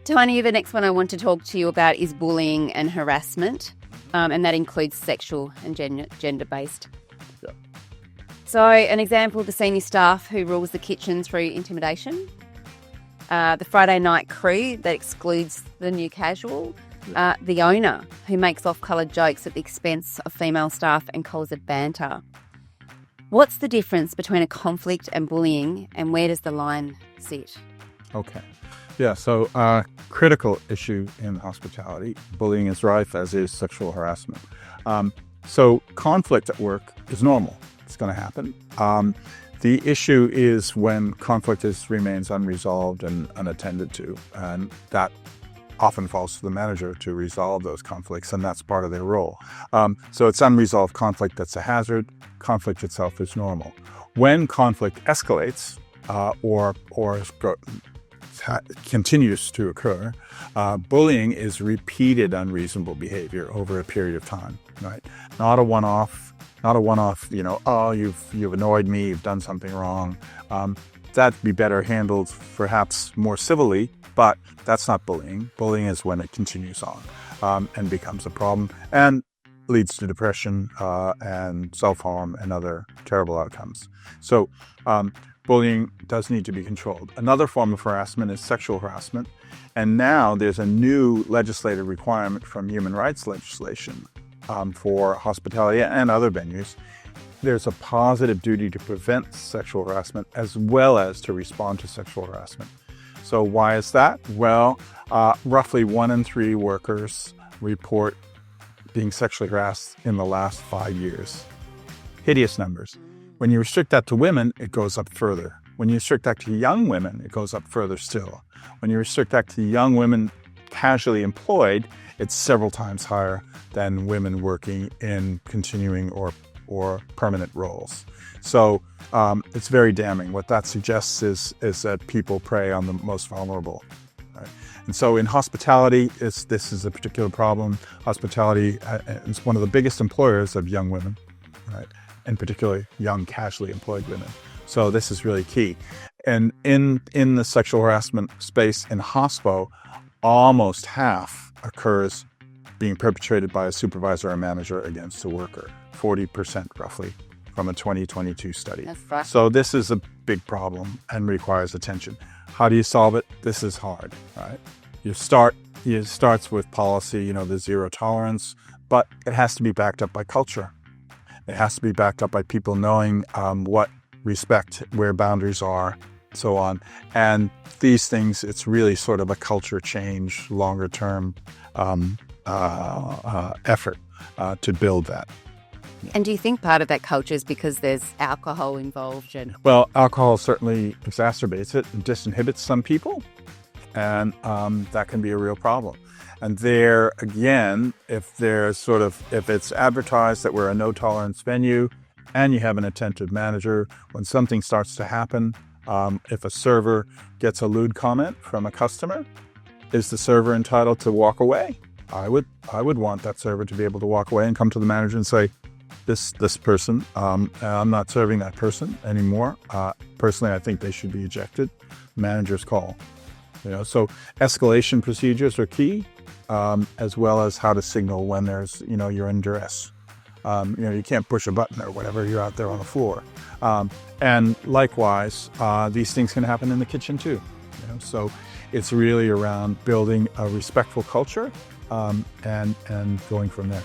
Tony, the next one I want to talk to you about is bullying and harassment, and that includes sexual and gender-based. Yeah. So an example, the senior staff who rules the kitchen through intimidation, the Friday night crew that excludes the new casual, the owner who makes off-coloured jokes at the expense of female staff and calls it banter. What's the difference between a conflict and bullying, and where does the line sit? Okay. Yeah, so critical issue in hospitality. Bullying is rife, as is sexual harassment. So conflict at work is normal. It's going to happen. The issue is when conflict remains unresolved and unattended to, and that often falls to the manager to resolve those conflicts, and that's part of their role. So it's unresolved conflict that's a hazard. Conflict itself is normal. When conflict escalates or continues to occur, bullying is repeated unreasonable behavior over a period of time, right? Not a one-off, oh, you've annoyed me, you've done something wrong. That'd be better handled perhaps more civilly, but that's not bullying. Bullying is when it continues on and becomes a problem and leads to depression and self-harm and other terrible outcomes. So bullying does need to be controlled. Another form of harassment is sexual harassment. And now there's a new legislative requirement from human rights legislation for hospitality and other venues. There's a positive duty to prevent sexual harassment as well as to respond to sexual harassment. So why is that? Well, roughly 1 in 3 workers report being sexually harassed in the last 5 years. Hideous numbers. When you restrict that to women, it goes up further. When you restrict that to young women, it goes up further still. When you restrict that to young women casually employed, it's several times higher than women working in continuing or permanent roles. So it's very damning. What that suggests is that people prey on the most vulnerable. Right? And so in hospitality, this is a particular problem. Hospitality is one of the biggest employers of young women, right? And particularly young casually employed women. So this is really key. And in the sexual harassment space in HOSPO, almost half occurs being perpetrated by a supervisor or manager against a worker, 40% roughly, from a 2022 study. That's right. So this is a big problem and requires attention. How do you solve it? This is hard, right? It starts with policy, the zero tolerance, but it has to be backed up by culture. It has to be backed up by people knowing what respect, where boundaries are, so on. And these things, it's really sort of a culture change, longer term effort to build that. And do you think part of that culture is because there's alcohol involved? Well, alcohol certainly exacerbates it and disinhibits some people, and that can be a real problem. And there, again, if it's advertised that we're a no-tolerance venue and you have an attentive manager, when something starts to happen, if a server gets a lewd comment from a customer, is the server entitled to walk away? I would want that server to be able to walk away and come to the manager and say, this person, I'm not serving that person anymore. Personally, I think they should be ejected. Manager's call. So escalation procedures are key, as well as how to signal when there's, you're in duress. You can't push a button or whatever, you're out there on the floor. And likewise, these things can happen in the kitchen too. So it's really around building a respectful culture and going from there.